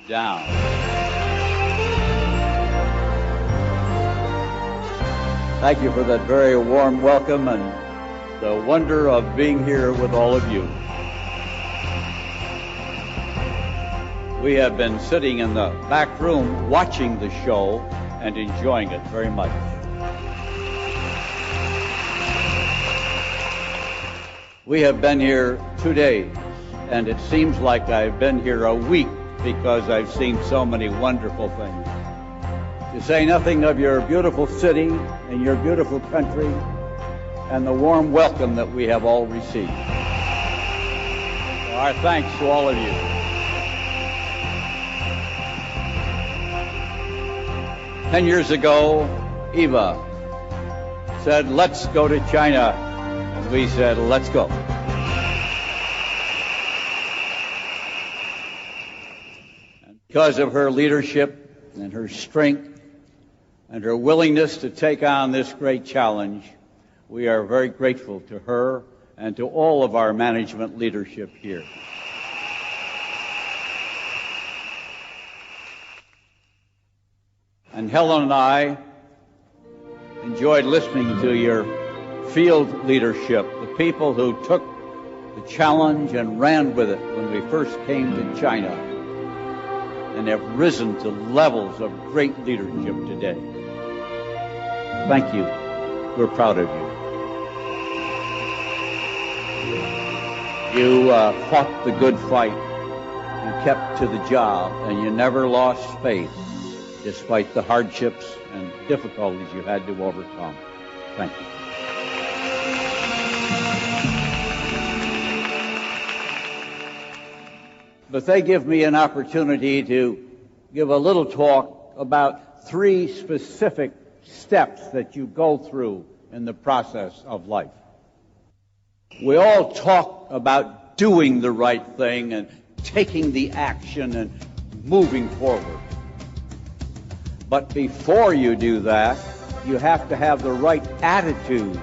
down. Thank you for that very warm welcome and the wonder of being here with all of you. We have been sitting in the back room watching the show and enjoying it very much. We have been here 2 days, and it seems like I've been here a week because I've seen so many wonderful things. To say nothing of your beautiful city and your beautiful country and the warm welcome that we have all received. Our thanks to all of you. Ten years ago, Eva said, "Let's go to China." And we said, "Let's go." And because of her leadership and her strength and her willingness to take on this great challenge, we are very grateful to her and to all of our management leadership here. And Helen and I enjoyed listening to your field leadership, the people who took the challenge and ran with it when we first came to China and have risen to levels of great leadership today. Thank you. We're proud of you. You fought the good fight. You kept to the job, and you never lost faith, despite the hardships and difficulties you had to overcome. Thank you. But they give me an opportunity to give a little talk about 3 specific steps that you go through in the process of life. We all talk about doing the right thing and taking the action and moving forward. But before you do that, you have to have the right attitude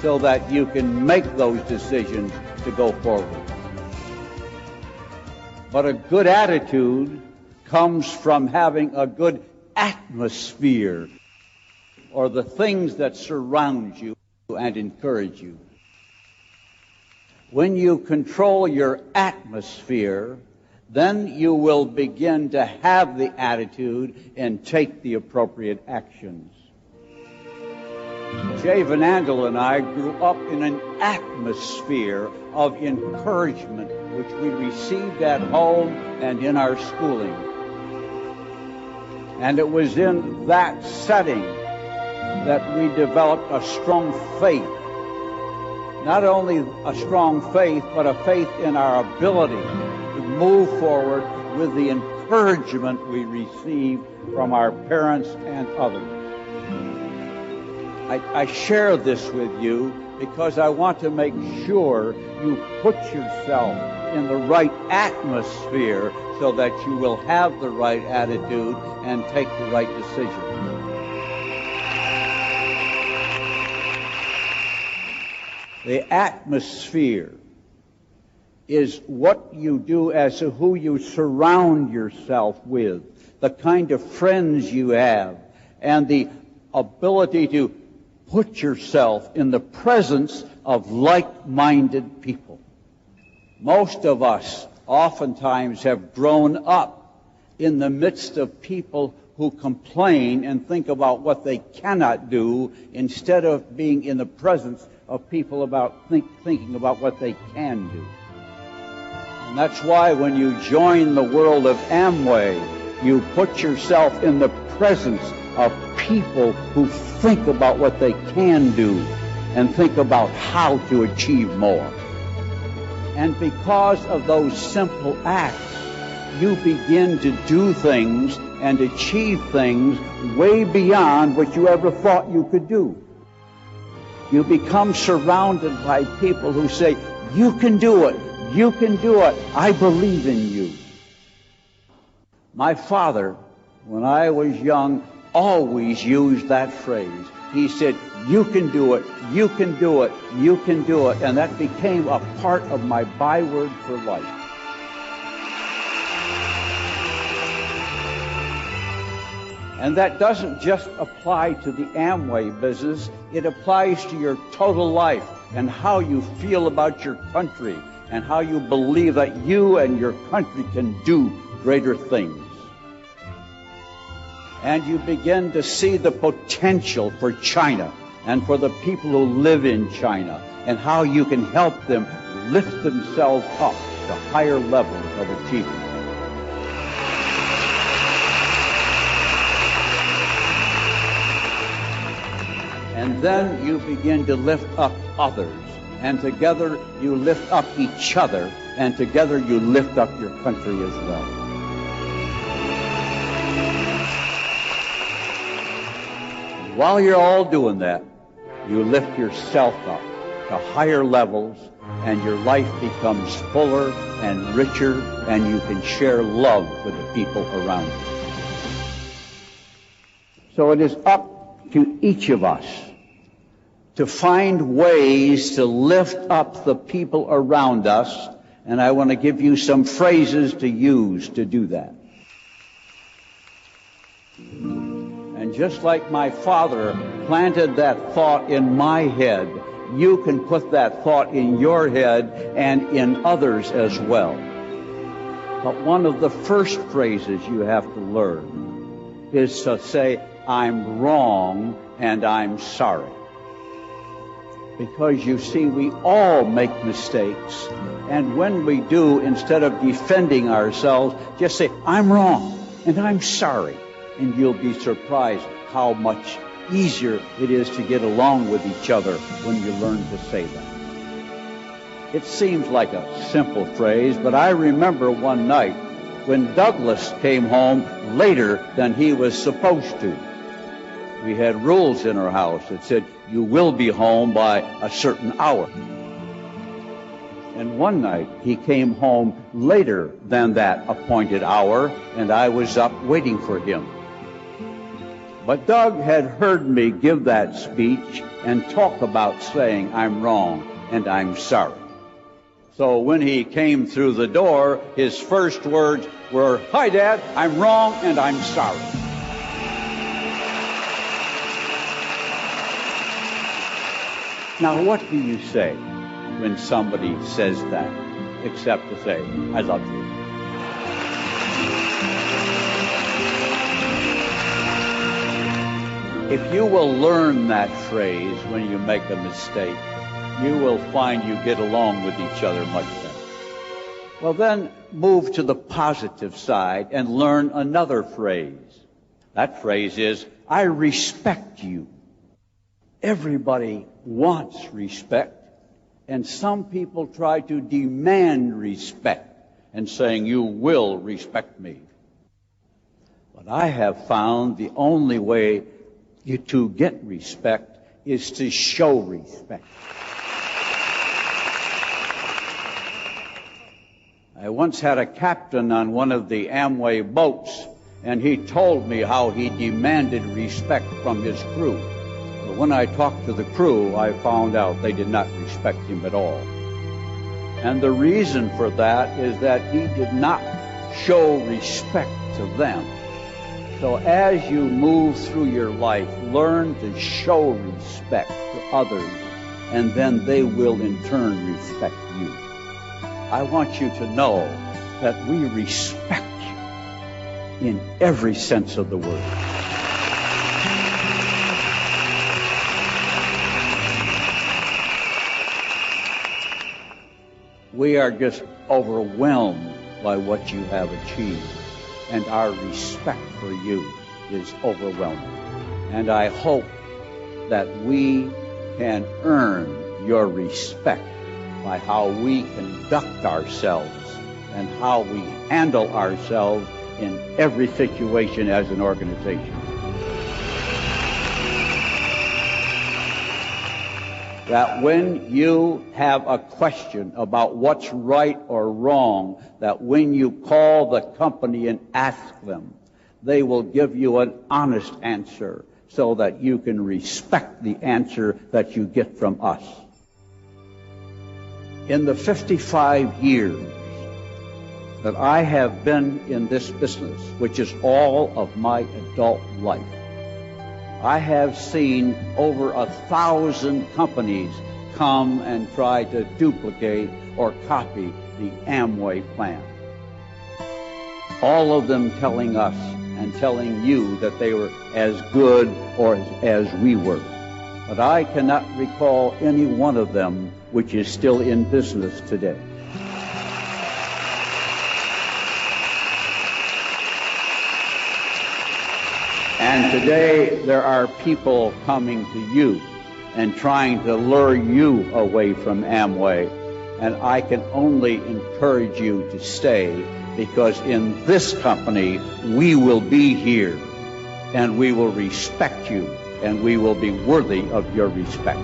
so that you can make those decisions to go forward. But a good attitude comes from having a good atmosphere, or the things that surround you and encourage you. When you control your atmosphere, then you will begin to have the attitude and take the appropriate actions. Jay Van Andel and I grew up in an atmosphere of encouragement which we received at home and in our schooling. And it was in that setting that we developed a strong faith. Not only a strong faith, but a faith in our ability to move forward with the encouragement we receive from our parents and others. I share this with you because I want to make sure you put yourself in the right atmosphere so that you will have the right attitude and take the right decision. The atmosphere is what you do as to who you surround yourself with, the kind of friends you have, and the ability to put yourself in the presence of like-minded people. Most of us oftentimes have grown up in the midst of people who complain and think about what they cannot do instead of being in the presence of people thinking about what they can do. And that's why when you join the world of Amway, you put yourself in the presence of people who think about what they can do and think about how to achieve more. And because of those simple acts, you begin to do things and achieve things way beyond what you ever thought you could do. You become surrounded by people who say, "You can do it. You can do it. I believe in you." My father, when I was young, always used that phrase. He said, "You can do it. You can do it. You can do it." And that became a part of my byword for life. And that doesn't just apply to the Amway business, it applies to your total life and how you feel about your country and how you believe that you and your country can do greater things. And you begin to see the potential for China and for the people who live in China and how you can help them lift themselves up to higher levels of achievement. And then you begin to lift up others, and together you lift up each other, and together you lift up your country as well. While you're all doing that, you lift yourself up to higher levels, and your life becomes fuller and richer, and you can share love with the people around you. So it is up to each of us to find ways to lift up the people around us, and I want to give you some phrases to use to do that. And just like my father planted that thought in my head, you can put that thought in your head and in others as well. But one of the first phrases you have to learn is to say, I'm wrong and I'm sorry. Because you see, we all make mistakes, and when we do, instead of defending ourselves, just say, I'm wrong and I'm sorry. And you'll be surprised how much easier it is to get along with each other when you learn to say that. It seems like a simple phrase, but I remember one night when Douglas came home later than he was supposed to. We had rules in our house that said, you will be home by a certain hour. And one night he came home later than that appointed hour, and I was up waiting for him. But Doug had heard me give that speech and talk about saying I'm wrong and I'm sorry. So when he came through the door, his first words were, hi, Dad, I'm wrong and I'm sorry. Now, what do you say when somebody says that, except to say, I love you? If you will learn that phrase when you make a mistake, you will find you get along with each other much better. Well, then move to the positive side and learn another phrase. That phrase is, I respect you. Everybody wants respect, and some people try to demand respect and saying, you will respect me. But I have found the only way to get respect is to show respect. I once had a captain on one of the Amway boats, and he told me how he demanded respect from his crew. But when I talked to the crew, I found out they did not respect him at all. And the reason for that is that he did not show respect to them. So as you move through your life, learn to show respect to others, and then they will in turn respect you. I want you to know that we respect you in every sense of the word. We are just overwhelmed by what you have achieved, and our respect for you is overwhelming. And I hope that we can earn your respect by how we conduct ourselves and how we handle ourselves in every situation as an organization. That when you have a question about what's right or wrong, that when you call the company and ask them, they will give you an honest answer so that you can respect the answer that you get from us. In the 55 years that I have been in this business, which is all of my adult life, I have seen over 1,000 companies come and try to duplicate or copy the Amway plan. All of them telling us and telling you that they were as good or as we were. But I cannot recall any one of them which is still in business today. And today there are people coming to you and trying to lure you away from Amway. And I can only encourage you to stay, because in this company we will be here and we will respect you and we will be worthy of your respect.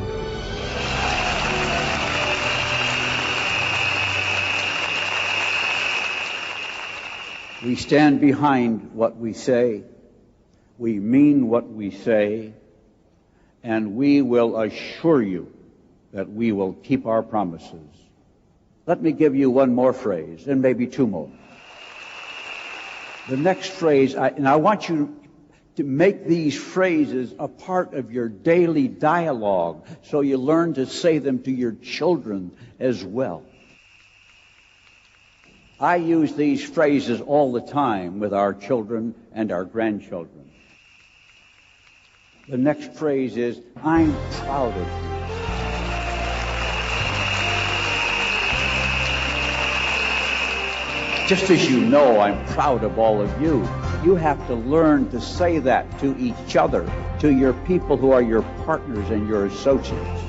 We stand behind what we say. We mean what we say, and we will assure you that we will keep our promises. Let me give you one more phrase, and maybe two more. The next phrase, I want you to make these phrases a part of your daily dialogue so you learn to say them to your children as well. I use these phrases all the time with our children and our grandchildren. The next phrase is, I'm proud of you. Just as you know I'm proud of all of you, you have to learn to say that to each other, to your people who are your partners and your associates.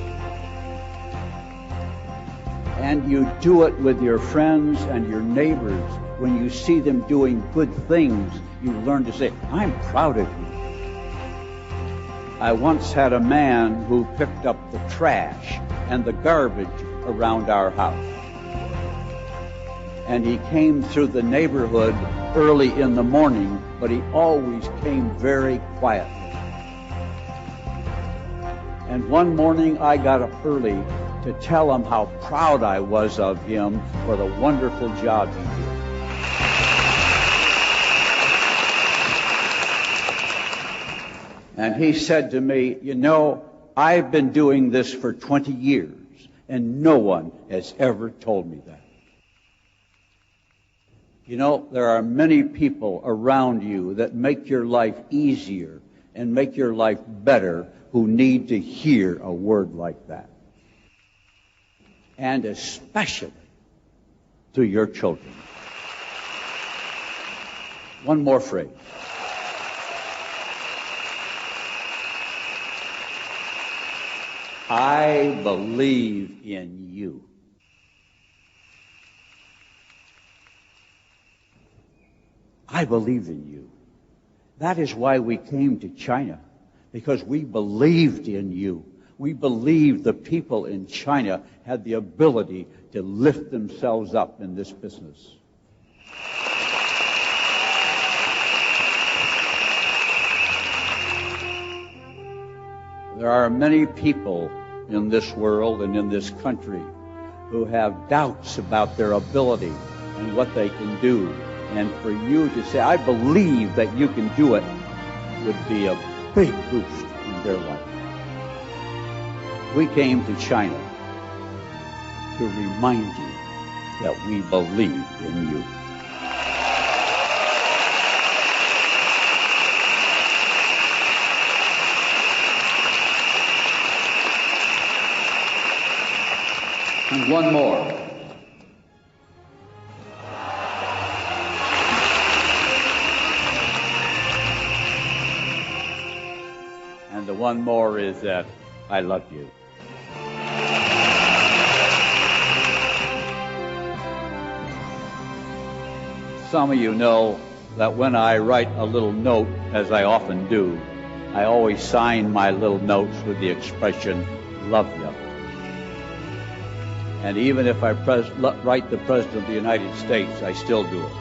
And you do it with your friends and your neighbors. When you see them doing good things, you learn to say, I'm proud of you. I once had a man who picked up the trash and the garbage around our house. And he came through the neighborhood early in the morning, but he always came very quietly. And one morning I got up early to tell him how proud I was of him for the wonderful job he did. And he said to me, you know, I've been doing this for 20 years, and no one has ever told me that. You know, there are many people around you that make your life easier and make your life better who need to hear a word like that. And especially to your children. One more phrase. I believe in you. I believe in you. That is why we came to China, because we believed in you. We believed the people in China had the ability to lift themselves up in this business. There are many people in this world and in this country who have doubts about their ability and what they can do. And for you to say, I believe that you can do it, would be a big boost in their life. We came to China to remind you that we believe in you. And one more. And the one more is that I love you. Some of you know that when I write a little note, as I often do, I always sign my little notes with the expression, love you. And even if I write the President of the United States, I still do it.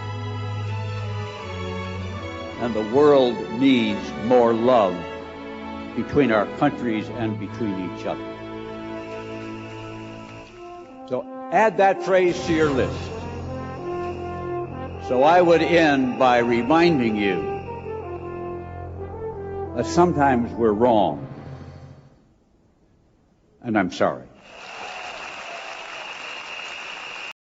And the world needs more love between our countries and between each other. So add that phrase to your list. So I would end by reminding you that sometimes we're wrong. And I'm sorry.